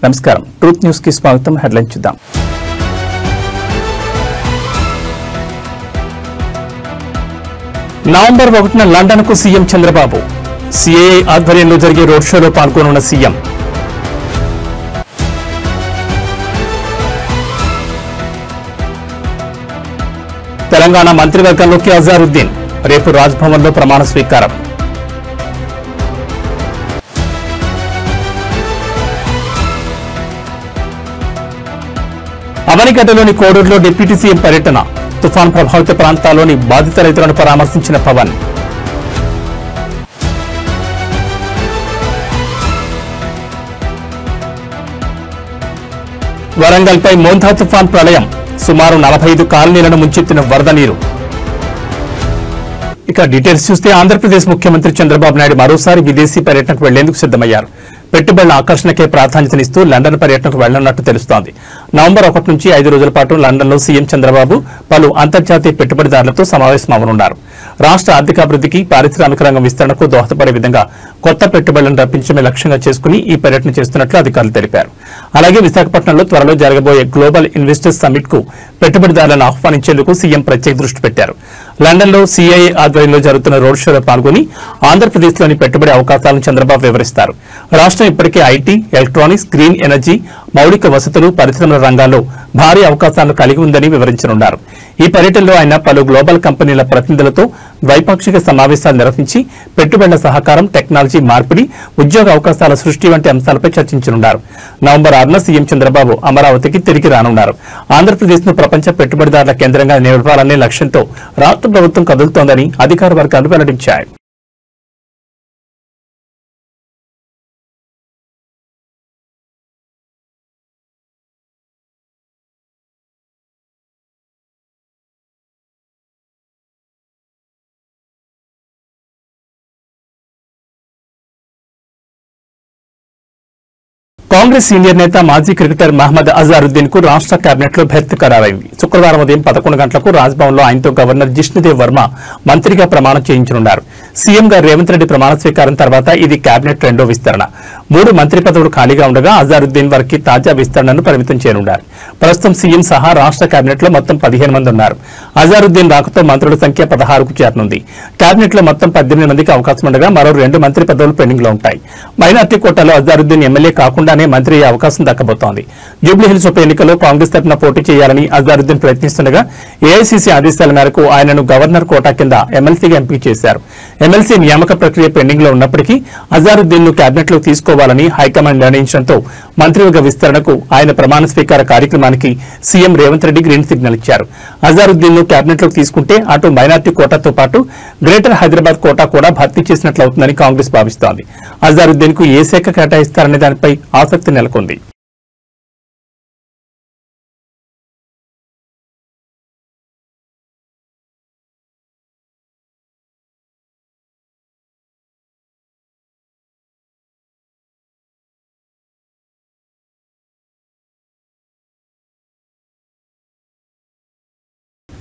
నమస్కారం truth news కి స్వాగతం. హెడ్లైన్ చూద్దాం. నవంబర్ 1న లండన్ కు సీఎం చంద్రబాబు. సిఐఐ ఆధ్వర్యంలో జరిగే రోడ్ షోలో పాల్గొనున్న సీఎం. తెలంగాణ మంత్రివర్గంలోకి అజారుద్దీన్. రేపు రాజ్భవన్లో ప్రమాణ స్వీకారం. అవనిగడ్డలోని కోడూరులో డిప్యూటీ సీఎం పర్యటన. తుఫాన్ ప్రభావిత ప్రాంతాల్లోని బాధిత రైతులను పరామర్శించిన పవన్. వరంగల్పై మోంధా తుఫాన్ ప్రళయం. సుమారు 45 కాలనీలను ముంచెత్తిన వరద నీరు. ఇక డీటెయిల్స్ చూస్తే ఆంధ్రప్రదేశ్ ముఖ్యమంత్రి చంద్రబాబు నాయుడు మరోసారి విదేశీ పర్యటనకు వెళ్లేందుకు సిద్దమయ్యారు. పెట్టుబడుల ఆకర్షణకే ప్రాధాన్యతనిస్తూ లండన్ పర్యటనకు వెళ్లనున్నట్టు తెలుస్తోంది. నవంబర్ 1 నుంచి 5 రోజుల పాటు లండన్లో సీఎం చంద్రబాబు పలు అంతర్జాతీయ పెట్టుబడిదారులతో సమావేశమవనున్నారు. రాష్ట్ర ఆర్థికాభివృద్ధికి, పారిశ్రామిక రంగం విస్తరణకు దోహదపడే విధంగా కొత్త పెట్టుబడులను రప్పించడమే లక్ష్యంగా చేసుకుని ఈ పర్యటన చేస్తున్నట్లు అధికారులు తెలిపారు. అలాగే విశాఖపట్నంలో త్వరలో జరగబోయే గ్లోబల్ ఇన్వెస్టర్స్ సమ్మిట్ కు పెట్టుబడిదారులను ఆహ్వానించేందుకు సీఎం ప్రత్యేక దృష్టి పెట్టారు. లండన్లో సిఐఐ ఆధ్వర్యంలో జరుగుతున్న రోడ్ షోలో పాల్గొని ఆంధ్రప్రదేశ్లోని పెట్టుబడి అవకాశాలను చంద్రబాబు వివరిస్తారు. రాష్ట్రం ఇప్పటికే ఐటీ, ఎలక్ట్రానిక్స్, గ్రీన్ ఎనర్జీ, మౌలిక వసతులు, పరిశ్రమల రంగాల్లో భారీ అవకాశాలను కలిగి ఉందని వివరించనున్నారు. ఈ పర్యటనలో ఆయన పలు గ్లోబల్ కంపెనీల ప్రతినిధులతో ద్వైపాక్షిక సమావేశాలు నిర్వహించి పెట్టుబడుల సహకారం, టెక్నాలజీ మార్పిడి, ఉద్యోగ అవకాశాల సృష్టి వంటి అంశాలపై చర్చించనున్నారు. నవంబర్ 6న సీఎం చంద్రబాబు అమరావతికి తిరిగి రానున్నారు. ఆంధ్రప్రదేశ్ ను ప్రపంచ పెట్టుబడిదారుల కేంద్రంగా నిలపాలనే లక్ష్యంతో రాష్ట్ర ప్రభుత్వం కదులుతోందని అధికార వర్గాలు వెల్లడించాయి. కాంగ్రెస్ సీనియర్ నేత మాజీ క్రికెటర్ మహమ్మద్ అజారుద్దీన్ కు రాష్ట్ర కేబినెట్ లో భర్తీ ఖరారైంది. శుక్రవారం ఉదయం 11 గంటలకు రాజ్భవన్ లో ఆయనతో గవర్నర్ జిష్ణుదేవ్ వర్మ మంత్రిగా ప్రమాణం చేయించనున్నారు. సీఎంగా రేవంత్ రెడ్డి ప్రమాణ స్వీకారం తర్వాత ఇది కేబినెట్ రెండో విస్తరణ. 3 మంత్రి పదవులు ఖాళీగా ఉండగా అజారుద్దీన్ వారికి తాజా విస్తరణను పరిమితం చేయనున్నారు. ప్రస్తుతం సీఎం సహా రాష్ట్ర కేబినెట్ లో మొత్తం 15 మంది ఉన్నారు. అజారుద్దీన్ రాకతో మంత్రుల సంఖ్య 16కు చేరనుంది. కేబినెట్ లో మొత్తం 18 మందికి అవకాశం ఉండగా మరో 2 మంత్రి పదవులు పెండింగ్ లో ఉంటాయి. మైనార్టీ కోటాలో అజారుద్దీన్ ఎమ్మెల్యే కాకుండానే మంత్రి అయ్యే అవకాశం దక్కబోతోంది. జూబ్లీహిల్స్ ఉప ఎన్నికల్లో కాంగ్రెస్ తరఫున పోటీ చేయాలని అజారుద్దీన్ ప్రయత్నిస్తుండగా ఏఐసీసీ ఆదేశాల మేరకు ఆయనను గవర్నర్ కోటా కింద ఎమ్మెల్సీగా ఎంపిక చేశారు. ఎమ్మెల్సీ నియామక ప్రక్రియ పెండింగ్ లో ఉన్నప్పటికీ అజారుద్దీన్ ను కేబినెట్ లో తీసుకోవాలని హైకమాండ్ నిర్ణయించడంతో మంత్రివర్గ విస్తరణకు ఆయన ప్రమాణ స్వీకార కార్యక్రమానికి CM Revanth Reddy green signal ఇచ్చారు. అజారుద్దీన్ ను కేబినెట్ లోకి తీసుకుంటే అటు మైనార్టీ కోటాతో పాటు గ్రేటర్ హైదరాబాద్ కోటా కూడా భర్తీ చేసినట్లవుతుందని కాంగ్రెస్ భావిస్తోంది. అజారుద్దీన్ కు ఏ శాఖ కేటాయిస్తారనే దానిపై ఆసక్తి నెలకొంది.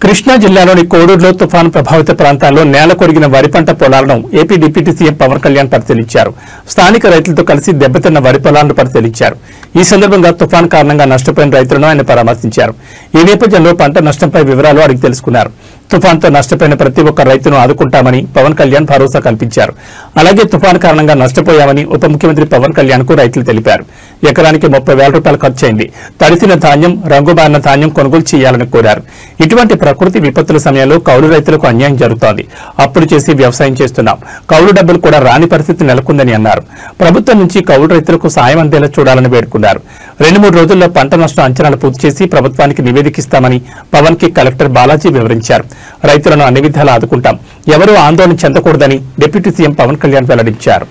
కృష్ణా జిల్లాలోని కోడూరులో తుఫాను ప్రభావిత ప్రాంతాల్లో నేల కొరిగిన వరి పంట పొలాలను AP deputy CM Pawan Kalyan పరిశీలించారు. స్థానిక రైతులతో కలిసి దెబ్బతిన్న వరి పొలాలను పరిశీలించారు. ఈ సందర్భంగా తుఫాను కారణంగా నష్టపోయిన రైతులను ఆయన పరామర్శించారు. ఈ నేపథ్యంలో పంట నష్టంపై వివరాలు అడిగి తెలుసుకున్నారు. తుఫాన్తో నష్టపోయిన ప్రతి ఒక్క రైతును ఆదుకుంటామని పవన్ కళ్యాణ్ భరోసా కల్పించారు. అలాగే తుఫాను కారణంగా నష్టపోయామని ఉప ముఖ్యమంత్రి పవన్ కళ్యాణ్ కు రైతులు తెలిపారు. ఎకరానికి 30,000 రూపాయలు ఖర్చయింది. తడిసిన ధాన్యం, రంగుబారిన ధాన్యం కొనుగోలు చేయాలని కోరారు. ఇటువంటి ప్రకృతి విపత్తుల సమయంలో కౌలు రైతులకు అన్యాయం జరుగుతోంది. అప్పులు చేసి వ్యవసాయం చేస్తున్నాం. కౌలు డబ్బులు కూడా రాని పరిస్థితి నెలకొందని అన్నారు. ప్రభుత్వం నుంచి కౌలు రైతులకు సాయం అందేలా చూడాలని వేడుకున్నారు. 2-3 రోజుల్లో పంట నష్టం అంచనాలు పూర్తి చేసి ప్రభుత్వానికి నివేదికిస్తామని పవన్ కి కలెక్టర్ బాలాజీ వివరించారు. రైతులను అన్ని విధాలా ఆదుకుంటాం. ఎవరూ ఆందోళన చెందకూడదని డిప్యూటీ సీఎం పవన్ కళ్యాణ్ వెల్లడించారు.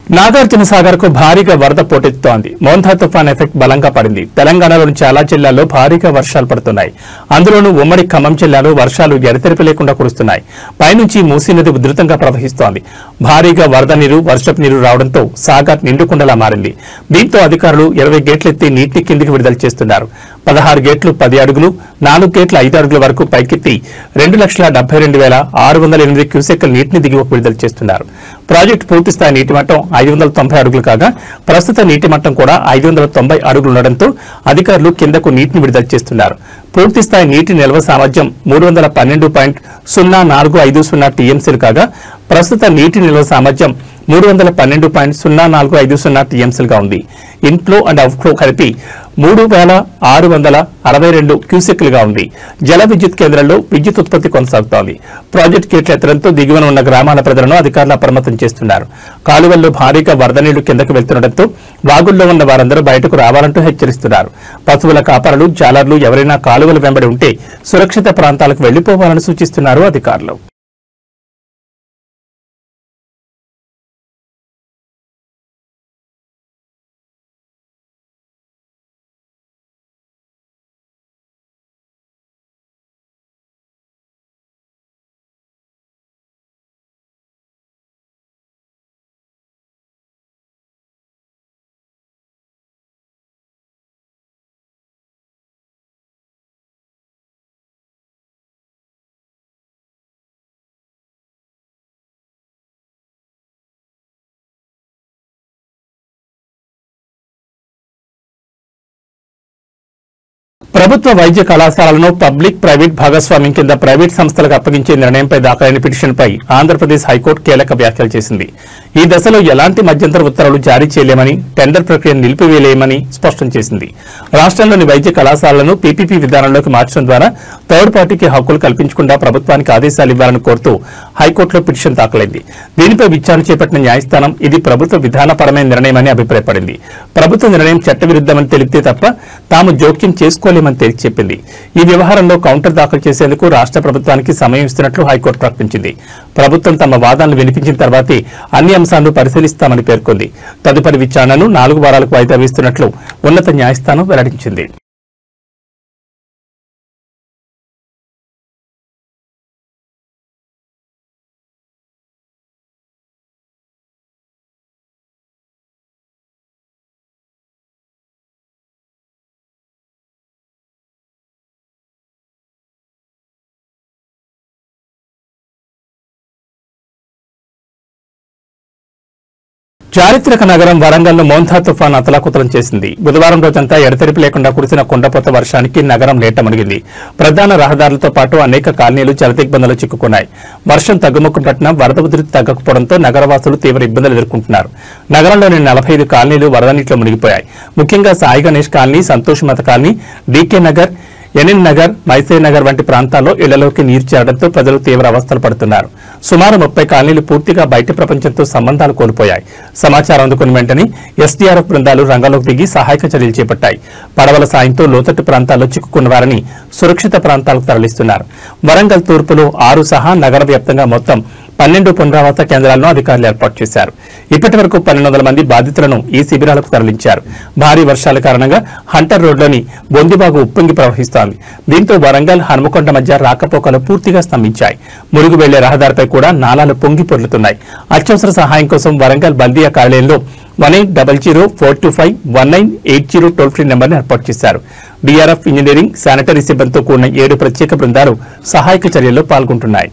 నాగార్జున సాగర్ కు భారీగా వరద పోటెత్తుతోంది. మోంథా తుఫాన్ ఎఫెక్ట్ బలంగా పడింది. తెలంగాణలోని చాలా జిల్లాల్లో భారీగా వర్షాలు పడుతున్నాయి. అందులోనూ ఉమ్మడి ఖమ్మం జిల్లాలో వర్షాలు ఎడతెరిపి లేకుండా కురుస్తున్నాయి. పైనుంచి మూసీ నది ఉధృతంగా ప్రవహిస్తోంది. భారీగా వరద నీరు, వర్షపు నీరు రావడంతో సాగర్ నిండుకుండలా మారింది. దీంతో అధికారులు 20 గేట్లెత్తి నీటిని కిందికి విడుదల చేస్తున్నారు. 16 గేట్లు 10 అడుగులు, 4 గేట్ల 5 అడుగుల వరకు పైకెత్తి 2,72,608 క్యూసెక్కుల నీటిని దిగువకు విడుదల చేస్తున్నారు. ప్రాజెక్టు పూర్తిస్థాయి నీటి మట్టం 590 అడుగులు కాగా ప్రస్తుత నీటి మట్టం కూడా 590 అడుగులు ఉండడంతో అధికారులు కిందకు నీటిని విడుదల చేస్తున్నారు. పూర్తిస్థాయి నీటి నిల్వ సామర్థ్యం 312.0450 టీఎంసీలు కాగా ప్రస్తుత నీటి నిల్వ సామర్థ్యం 312.0450 టీఎంసీలుగా ఉంది. ఇన్ఫ్లో అండ్ అవుట్ఫ్లో కలిపి 3,662 క్యూసెక్లుగా ఉంది. జల విద్యుత్ కేంద్రంలో విద్యుత్ ఉత్పత్తి కొనసాగుతోంది. ప్రాజెక్టు గేట్ల ఎత్తడంతో దిగువన ఉన్న గ్రామాల ప్రజలను అధికారులు అప్రమత్తం చేస్తున్నారు. కాలువల్లో భారీగా వరద నీళ్లు కిందకు వెళ్తుండటంతో వాగుల్లో ఉన్న వారందరూ బయటకు రావాలంటూ హెచ్చరిస్తున్నారు. పశువుల కాపరులు, జాలర్లు ఎవరైనా కాలువల వెంబడి ఉంటే సురక్షిత ప్రాంతాలకు వెళ్లిపోవాలని సూచిస్తున్నారు అధికారులు. ప్రభుత్వ వైద్య కళాశాలను పబ్లిక్ ప్రైవేట్ భాగస్వామ్యం కింద ప్రైవేట్ సంస్థలకు అప్పగించే నిర్ణయంపై దాఖలైన పిటిషన్పై ఆంధ్రప్రదేశ్ హైకోర్టు కీలక వ్యాఖ్యలు చేసింది. ఈ దశలో ఎలాంటి మధ్యంతర ఉత్తర్వులు జారీ చేయలేమని, టెండర్ ప్రక్రియను నిలిపివేయలేమని స్పష్టం చేసింది. రాష్ట్రంలోని వైద్య కళాశాలను పీపీపీ విధానంలోకి మార్చడం ద్వారా థర్డ్ పార్టీకి హక్కులు కల్పించకుండా ప్రభుత్వానికి ఆదేశాలు ఇవ్వాలని కోరుతూ హైకోర్టులో పిటిషన్ దాఖలైంది. దీనిపై విచారణ చేపట్టిన న్యాయస్థానం ఇది ప్రభుత్వ విధానపరమైన నిర్ణయమని అభిప్రాయపడింది. ప్రభుత్వ నిర్ణయం చట్టవిరుద్దమని తెలిపితే తప్ప తాము జోక్యం చేసుకోలేమని తేల్చి చెప్పింది. ఈ వ్యవహారంలో కౌంటర్ దాఖలు చేసేందుకు రాష్ట్ర ప్రభుత్వానికి సమయం ఇస్తున్నట్లు హైకోర్టు ప్రకటించింది. ప్రభుత్వం తమ వాదనలు వినిపించిన తర్వాతే అన్ని అంశాలను పరిశీలిస్తామని పేర్కొంది. తదుపరి విచారణను 4 వారాలకు వాయిదా వేస్తున్నట్లు ఉన్నత న్యాయస్థానం వెల్లడించింది. చారిత్రక నగరం వరంగల్ను మోంథా తుఫాన్ అతలాకుతలం చేసింది. బుధవారం రోజంతా ఎడతెరిపి లేకుండా కురిసిన కుండపోత వర్షానికి నగరం నీట మునిగింది. ప్రధాన రహదారులతో పాటు అనేక కాలనీలు జలదిగ్బంధంలో చిక్కుకున్నాయి. వర్షం తగ్గుముఖం పట్టిన వరద ఉధృతి తగ్గకపోవడంతో నగరవాసులు తీవ్ర ఇబ్బందులు ఎదుర్కొంటున్నారు. నగరంలోని 45 కాలనీలు వరద నీటిలో మునిగిపోయాయి. ముఖ్యంగా Sai Ganesh colony, Santosh Mata colony, DK Nagar, NN Nagar, మైసే నగర్ వంటి ప్రాంతాల్లో ఇళ్లలోకి నీరు చేరడంతో ప్రజలు తీవ్ర అవస్థలు పడుతున్నారు. సుమారు 30 కాలనీలు పూర్తిగా బయట ప్రపంచంతో సంబంధాలు కోల్పోయాయి. సమాచారం అందుకున్న వెంటనే ఎస్డీఆర్ఎఫ్ బృందాలు రంగంలోకి దిగి సహాయక చర్యలు చేపట్టాయి. పడవల సాయంతో లోతట్టు ప్రాంతాల్లో చిక్కుకున్న వారిని సురక్షిత ప్రాంతాలకు తరలిస్తున్నారు. వరంగల్ తూర్పులో 6 సహా నగర వ్యాప్తంగా మొత్తం 12 పునరావాస కేంద్రాలను అధికారులు ఏర్పాటు చేశారు. ఇప్పటి వరకు 1200 మంది బాధితులను ఈ శిబిరాలకు తరలించారు. భారీ వర్షాల కారణంగా హంటర్ రోడ్లోని బొందిబాగు ఉప్పొంగి ప్రవహిస్తోంది. దీంతో వరంగల్, హనుమకొండ మధ్య రాకపోకలు పూర్తిగా స్తంభించాయి. మురుగు వెళ్లే రహదారిపై కూడా నాలాలు పొంగి పొర్లుతున్నాయి. అత్యవసర సహాయం కోసం వరంగల్ బల్దియా కార్యాలయంలో 1800-425-1980 టోల్ ఫ్రీ నెంబర్ను ఏర్పాటు చేశారు. డీఆర్ఎఫ్, ఇంజనీరింగ్, శానిటరీ సిబ్బందితో కూడిన 7 ప్రత్యేక బృందాలు సహాయక చర్యల్లో పాల్గొంటున్నాయి.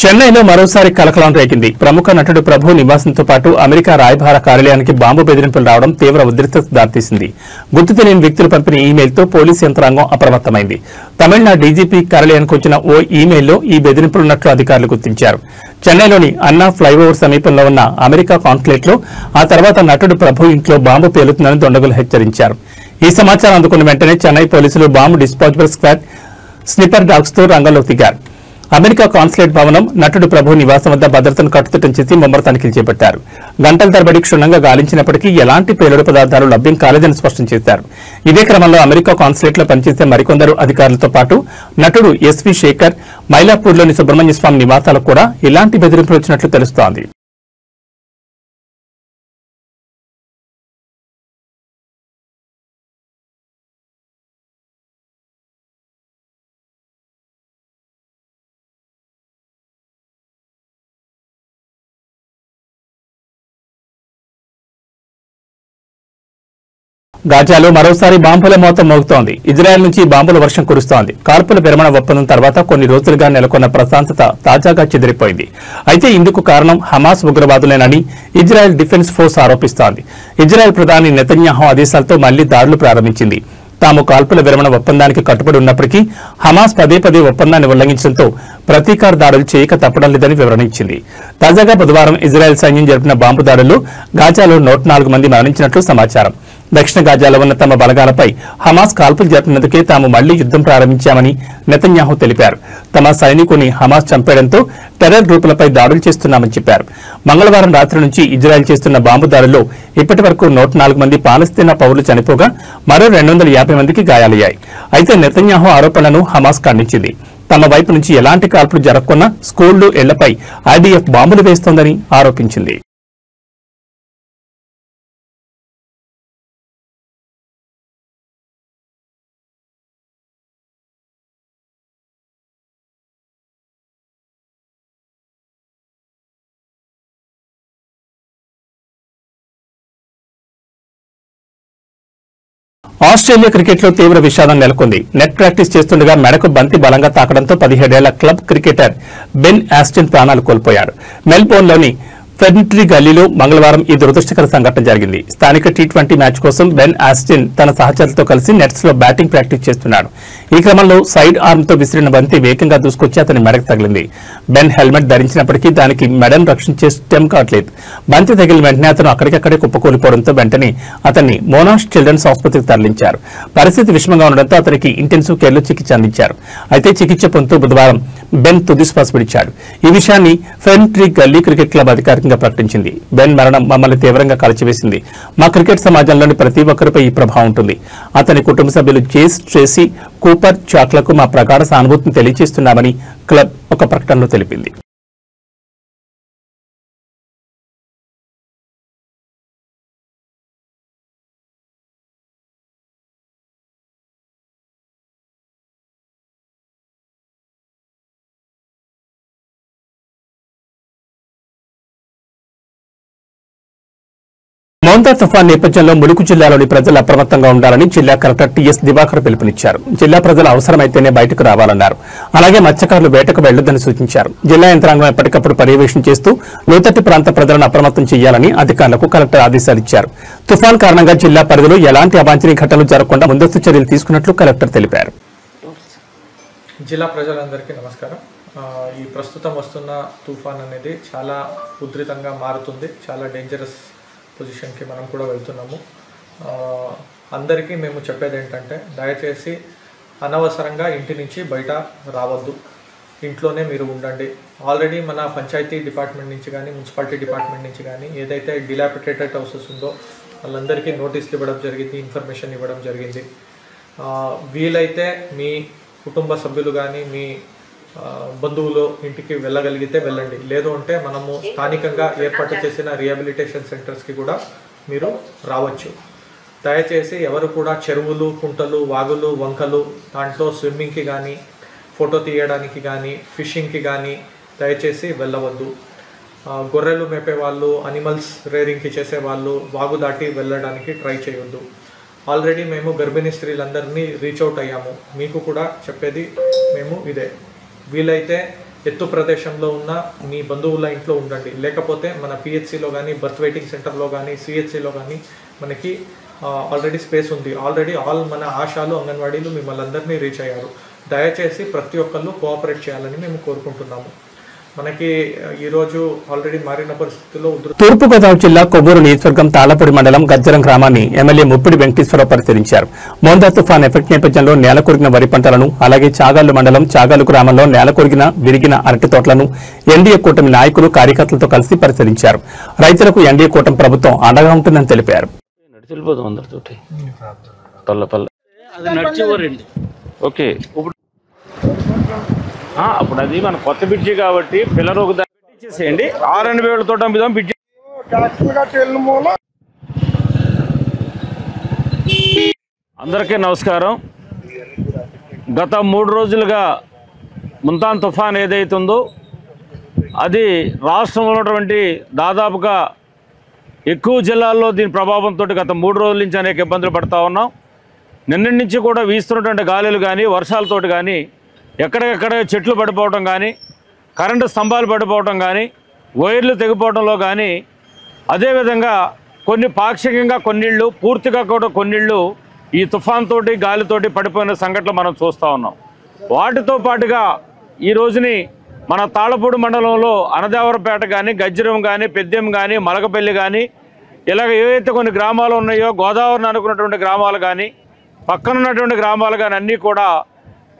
చెన్నైలో మరోసారి కలకలం రేగింది. ప్రముఖ నటుడు ప్రభు నివాసంతో పాటు అమెరికా రాయబార కార్యాలయానికి బాంబు బెదిరింపులు రావడం తీవ్ర ఉద్రిక్తతకు దారితీసింది. గుర్తు తెలియని వ్యక్తులు పంపిన ఈమెయిల్తో పోలీసు యంత్రాంగం అప్రమత్తమైంది. తమిళనాడు డీజీపీ కార్యాలయానికి వచ్చిన ఓ ఈమెయిల్లో ఈ బెదిరింపులున్నట్లు అధికారులు గుర్తించారు. చెన్నైలోని అన్నా ఫ్లైఓవర్ సమీపంలో ఉన్న అమెరికా కాన్సులేట్లో ఆ తర్వాత నటుడు ప్రభు ఇంట్లో బాంబు పేలుతుందని దుండగులు హెచ్చరించారు. ఈ సమాచారం అందుకున్న వెంటనే చెన్నై పోలీసులు బాంబు డిస్పాచబుల్ స్క్వాడ్ స్నిపర్ డాగ్స్ తో రంగంలోకి దిగారు. అమెరికా కాన్సులేట్ భవనం, నటుడు ప్రభు నివాసం వద్ద భద్రతను కట్టుదిట్టం చేసి ముమ్మర తనిఖీలు చేపట్టారు. గంటల తరబడి క్షుణ్ణంగా గాలించినప్పటికీ ఎలాంటి పేలుడు పదార్థాలు లభ్యం కాలేదని స్పష్టం చేశారు. ఇదే క్రమంలో అమెరికా కాన్సులేట్లో పనిచేసే మరికొందరు అధికారులతో పాటు నటుడు ఎస్వి శేఖర్, మైలాపూర్లోని సుబ్రహ్మణ్య స్వామి నివాసాలకు కూడా ఇలాంటి బెదిరింపులు వచ్చినట్లు తెలుస్తోంది. గాజాలో మరోసారి బాంబుల మోత మోగుతోంది. ఇజ్రాయెల్ నుంచి బాంబుల వర్షం కురుస్తోంది. కాల్పుల విరమణ ఒప్పందం తర్వాత కొన్ని రోజులుగా నెలకొన్న ప్రశాంతత తాజాగా చెదిరిపోయింది. అయితే ఇందుకు కారణం హమాస్ ఉగ్రవాదులేనని ఇజ్రాయెల్ డిఫెన్స్ ఫోర్స్ ఆరోపిస్తోంది. ఇజ్రాయెల్ ప్రధాని నెతన్యాహు ఆదేశాలతో మళ్లీ దాడులు ప్రారంభించింది. తాము కాల్పుల విరమణ ఒప్పందానికి కట్టుబడి ఉన్నప్పటికీ హమాస్ పదే పదే ఒప్పందాన్ని ఉల్లంఘించడంతో ప్రతీకార దాడులు చేయక తప్పడం లేదని వివరణ ఇచ్చింది. తాజాగా బుధవారం ఇజ్రాయెల్ సైన్యం జరిపిన బాంబు దాడుల్లో గాజాలో 104 మంది మరణించినట్లు సమాచారం. దక్షిణ గాజాలో ఉన్న తమ బలగాలపై హమాస్ కాల్పులు జరిపినందుకే తాము మళ్లీ యుద్దం ప్రారంభించామని నెతన్యాహు తెలిపారు. తమ సైనికుని హమాస్ చంపేయడంతో టెర్రర్ గ్రూపులపై దాడులు చేస్తున్నామని చెప్పారు. మంగళవారం రాత్రి నుంచి ఇజ్రాయెల్ చేస్తున్న బాంబు దాడుల్లో ఇప్పటి వరకు 104 మంది పాలస్తీనా పౌరులు చనిపోగా మరో 250 మందికి గాయాలయ్యాయి. అయితే నెతన్యాహు ఆరోపణలను హమాస్ ఖండించింది. తమ వైపు నుంచి ఎలాంటి కాల్పులు జరగకున్నా స్కూళ్లు, ఇళ్లపై ఐడీఎఫ్ బాంబులు వేస్తోందని ఆరోపించింది. ఆస్ట్రేలియా క్రికెట్లో తీవ్ర విషాదం నెలకొంది. నెట్ ప్రాక్టీస్ చేస్తుండగా మెడకు బంతి బలంగా తాకడంతో 17 ఏళ్ల క్లబ్ క్రికెటర్ బెన్ ఆస్టిన్ ప్రాణాలు కోల్పోయాడు. మెల్బోర్న్లోని ఫెర్నిట్రీ గల్లీలో మంగళవారం ఈ దురదృష్టకర సంఘటన జరిగింది. స్థానిక టీ20 మ్యాచ్ కోసం బెన్ ఆస్టిన్ తన సహచరులతో కలిసి నెట్స్ లో బ్యాటింగ్ ప్రాక్టీస్ చేస్తున్నాడు. ఈ క్రమంలో సైడ్ ఆర్మ్ తో విసిరిన బంతి వేగంగా దూసుకొచ్చి అతని మెడకు తగిలింది. బెన్ హెల్మెట్ ధరించినప్పటికీ దానికి మెడను రక్షించే స్టెమ్ కావట్లేదు. బంతి తగిలిన వెంటనే అతను అక్కడికక్కడే కుప్పకూలిపోవడంతో వెంటనే అతన్ని మోనాష్ చిల్డ్రన్స్ ఆసుపత్రికి తరలించారు. పరిస్థితి విషమంగా ఉండడంతో అతనికి ఇంటెన్సివ్ కేర్లో చికిత్స అందించారు. అయితే చికిత్స పొందుతూ బుధవారం బెన్ తుది శ్వాస విడిచాడు. ఈ విషయాన్ని ఫెర్నిట్రీ గల్లీ క్రికెట్ క్లబ్ అధికారికంగా ప్రకటించింది. బెన్ మరణం మమ్మల్ని తీవ్రంగా కలిచివేసింది. మా క్రికెట్ సమాజంలోని ప్రతి ఒక్కరిపై ఈ ప్రభావం ఉంటుంది. అతని కుటుంబ సభ్యులు జేస్, ట్రేసీ, కూపర్, చాక్లకు మా ప్రగాఢ సానుభూతిని తెలియజేస్తున్నామని క్లబ్ ఒక ప్రకటనలో తెలిపింది. మోంతా తుఫాన్ నేపథ్యంలో ములుగు జిల్లాలోని ప్రజలు అప్రమత్తంగా ఉండాలని జిల్లా కలెక్టర్ టీఎస్ దివాకర్ పిలుపునిచ్చారు. జిల్లా ప్రజలు అవసరమైతేనే బయటకు రావాలన్నారు. అలాగే మత్స్యకారులు వేటకు వెళ్లొద్దని సూచించారు. జిల్లా యంత్రాంగం ఎప్పటికప్పుడు పర్యవేక్షణ చేస్తూ లోతట్టు ప్రాంత ప్రజలను అప్రమత్తం చేయాలని అధికారులకు కలెక్టర్ ఆదేశాలిచ్చారు. తుఫాన్ కారణంగా జిల్లా పరిధిలో ఎలాంటి అవాంఛనీయ ఘటనలు జరగకుండా ముందస్తు చర్యలు తీసుకున్నట్లు కలెక్టర్ తెలిపారు. జిల్లా ప్రజలందరికీ నమస్కారం. ఈ ప్రస్తుతం వస్తున్న తుఫాన్ అనేది చాలా ఉధృతంగా మారుతుంది. చాలా డేంజరస్ పొజిషన్కి మనం కూడా వెళ్తున్నాము. అందరికీ మేము చెప్పేది ఏంటంటే దయచేసి అనవసరంగా ఇంటి నుంచి బయట రావద్దు, ఇంట్లోనే మీరు ఉండండి. ఆల్రెడీ మన పంచాయతీ డిపార్ట్మెంట్ నుంచి కానీ మున్సిపాలిటీ డిపార్ట్మెంట్ నుంచి కానీ ఏదైతే డిలాపిటేటెడ్ హౌసెస్ ఉందో వాళ్ళందరికీ నోటీసులు ఇవ్వడం జరిగింది, ఇన్ఫర్మేషన్ ఇవ్వడం జరిగింది. వీలైతే మీ కుటుంబ సభ్యులు కానీ మీ బంధువులు ఇంటికి వెళ్ళగలిగితే వెళ్ళండి. లేదు అంటే మనము స్థానికంగా ఏర్పాటు చేసిన రిహాబిలిటేషన్ సెంటర్స్కి కూడా మీరు రావచ్చు. దయచేసి ఎవరు కూడా చెరువులు, కుంటలు, వాగులు, వంకలు దాంట్లో స్విమ్మింగ్కి కానీ ఫోటో తీయడానికి కానీ ఫిషింగ్కి కానీ దయచేసి వెళ్ళవద్దు. గొర్రెలు మేపేవాళ్ళు, అనిమల్స్ రేరింగ్కి చేసేవాళ్ళు వాగు దాటి వెళ్ళడానికి ట్రై చేయొద్దు. ఆల్రెడీ మేము గర్భిణీ స్త్రీలందరినీ రీచ్ అవుట్ అయ్యాము. మీకు కూడా చెప్పేది మేము ఇదే, వీలైతే ఎత్తు ప్రదేశంలో ఉన్న మీ బంధువుల ఇంట్లో ఉండండి. లేకపోతే మన పిహెచ్సిలో కానీ బర్త్ వెయిటింగ్ సెంటర్లో కానీ సిహెచ్సిలో కానీ మనకి ఆల్రెడీ స్పేస్ ఉంది. ఆల్రెడీ మన ఆశాలు, అంగన్వాడీలు మిమ్మల్ని అందరినీ రీచ్ అయ్యారు. దయచేసి ప్రతి ఒక్కళ్ళు కోఆపరేట్ చేయాలని మేము కోరుకుంటున్నాము. మనకి ఈరోజు ఆల్రెడీ మారిన పరిస్థితుల్లో తూర్పుగోదావరి జిల్లా కొవ్వూరు నియోజకవర్గం తాళ్లపూడి మండలం గజ్జరం గ్రామాన్ని ఎమ్మెల్యే ముప్పిడి వెంకటేశ్వరరావు పరిశీలించారు. మోందా తుఫాన్ ఎఫెక్ట్ నేపథ్యంలో నేలకొరిగిన వరి పంటలను, అలాగే చాగాళ్లు మండలం చాగాలు గ్రామంలో నేలకొరిగిన విరిగిన అరటి తోటలను ఎన్డీఏ కూటమి నాయకులు, కార్యకర్తలతో కలిసి పరిశీలించారు. రైతులకు ఎన్డీఏ కూటమి ప్రభుత్వం అండగా ఉంటుందని తెలిపారు. అప్పుడు అది మన కొత్త బ్రిడ్జి కాబట్టి పిల్లలు ఒక ఇచ్చేసేయండి. 6 వేలతో అమ్ముదాం బ్రిడ్జి. అందరికీ నమస్కారం. గత 3 రోజులుగా ముంతాన్ తుఫాన్ ఏదైతుందో అది రాష్ట్రంలో ఉన్నటువంటి దాదాపుగా ఎక్కువ జిల్లాల్లో దీని ప్రభావంతో గత 3 రోజుల నుంచి అనేక ఇబ్బందులు పడుతూ ఉన్నాం. నిన్నటి నుంచి కూడా వీస్తున్నటువంటి గాలులు కానీ వర్షాలతోటి కానీ ఎక్కడెక్కడ చెట్లు పడిపోవడం కానీ, కరెంటు స్తంభాలు పడిపోవడం కానీ, వైర్లు తెగిపోవడంలో కానీ, అదేవిధంగా కొన్ని పాక్షికంగా కొన్నిళ్ళు, పూర్తిగా కూడా కొన్నిళ్ళు ఈ తుఫాన్ తోటి గాలితోటి పడిపోయిన సంఘటనలు మనం చూస్తూ ఉన్నాం. వాటితో పాటుగా ఈ రోజుని మన తాళపూడి మండలంలో అనదేవరపేట కానీ, గజ్జరం కానీ, పెద్దెం కానీ, మలకపల్లి కానీ, ఇలాగ ఏవైతే కొన్ని గ్రామాలు ఉన్నాయో గోదావరిని అనుకున్నటువంటి గ్రామాలు కానీ, పక్కనున్నటువంటి గ్రామాలు కానీ అన్నీ కూడా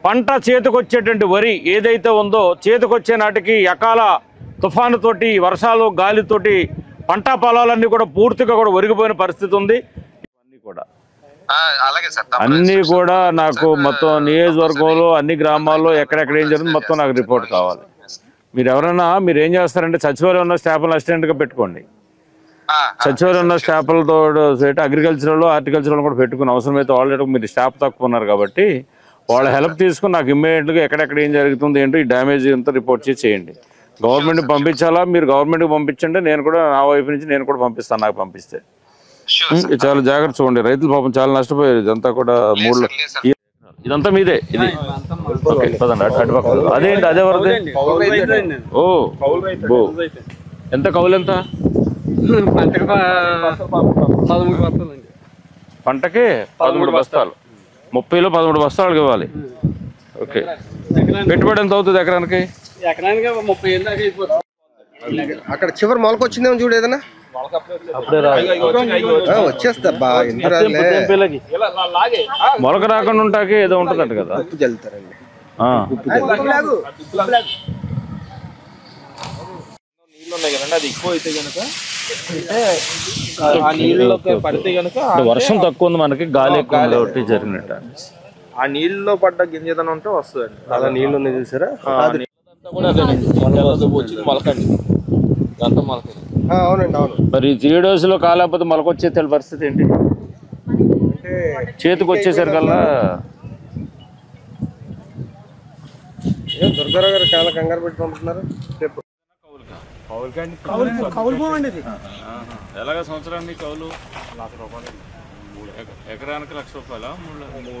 పంట చేతికొచ్చేటువంటి వరి ఏదైతే ఉందో చేతికొచ్చే నాటికి అకాల తుఫానుతోటి, వర్షాలు, గాలితోటి పంట పొలాలన్నీ కూడా పూర్తిగా కూడా ఒరిగిపోయిన పరిస్థితి ఉంది. అన్నీ కూడా నాకు మొత్తం నియోజకవర్గంలో అన్ని గ్రామాల్లో ఎక్కడెక్కడ ఏం జరుగుతుంది మొత్తం నాకు రిపోర్ట్ కావాలి. మీరు ఏం చేస్తారంటే సచివాలయం ఉన్న స్టాఫ్లను అసిస్టెంట్గా పెట్టుకోండి. సచివాలయం ఉన్న స్టాఫ్లతో అగ్రికల్చర్లో, హార్టికల్చర్లో కూడా పెట్టుకుని అవసరమైతే ఆల్రెడీ మీరు స్టాఫ్ తక్కువ ఉన్నారు కాబట్టి వాళ్ళ హెల్ప్ తీసుకుని నాకు ఇమ్మీడియట్గా ఎక్కడెక్కడ ఏం జరుగుతుంది ఏంటో ఈ డ్యామేజ్ అంతా రిపోర్ట్ చేయండి. గవర్నమెంట్కి పంపించాలా, మీరు గవర్నమెంట్కి పంపించండి, నేను కూడా నా వైపు నుంచి నేను కూడా పంపిస్తాను, నాకు పంపిస్తే. చాలా జాగ్రత్త చూడండి. రైతులు పాపం చాలా నష్టపోయారు. ఇదంతా కూడా ఇదంతా మీదే. ఇది పదండి అటుపక్క. అదేంటి అదే వరదే? ఓ ఎంత కౌలు ఎంత? పంటకి 13 బస్తాలు. 30లో 13 బస్తాలు ఇవ్వాలి. ఓకే. పెట్టుబడి ఎంత అవుతుంది ఎకరానికి? అక్కడ చివరి మొలక వచ్చిందేమో చూడు, ఏదైనా వచ్చేస్తా. మొలక రాకుండా ఉంటాకి ఏదో ఉంటుందంట కదా, ఉప్పు చల్లుతారండి. నీళ్ళు ఉన్నాయి కదండి, అది ఎక్కువ అయితే కనుక ఆ నీళ్ళలో పడితే కనుక వర్షం తక్కువ ఉంది మనకి, గాలి ఎక్కువ జరిగినట్టు. ఆ నీళ్ళలో పడ్డ గింజదనం ఉంటే వస్తుందండి. అలా నీళ్ళు ఉన్నాయి చూసారా? మొలకండి అంతా మొలకండి. అవునండి, అవును. మరి 3 డోసులో కాలేకపోతే మొలకొచ్చే పరిస్థితి ఏంటి? చేతికి వచ్చేసరికల్లా దుర్గారావు గారు చాలా కంగారు పెట్టి పంపుతున్నారు. ఎలాగ సంవత్సరానికి కౌలు? 1,00,000 రూపాయలు. ఎకరానికి 1,00,000 రూపాయల? 3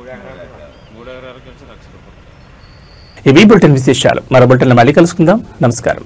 ఎకరాలకి 1,00,000 రూపాయలు. ఇవి బులెటిన్ విశేషాలు. మరో బులెటిన్లో మళ్ళీ కలుసుకుందాం. నమస్కారం.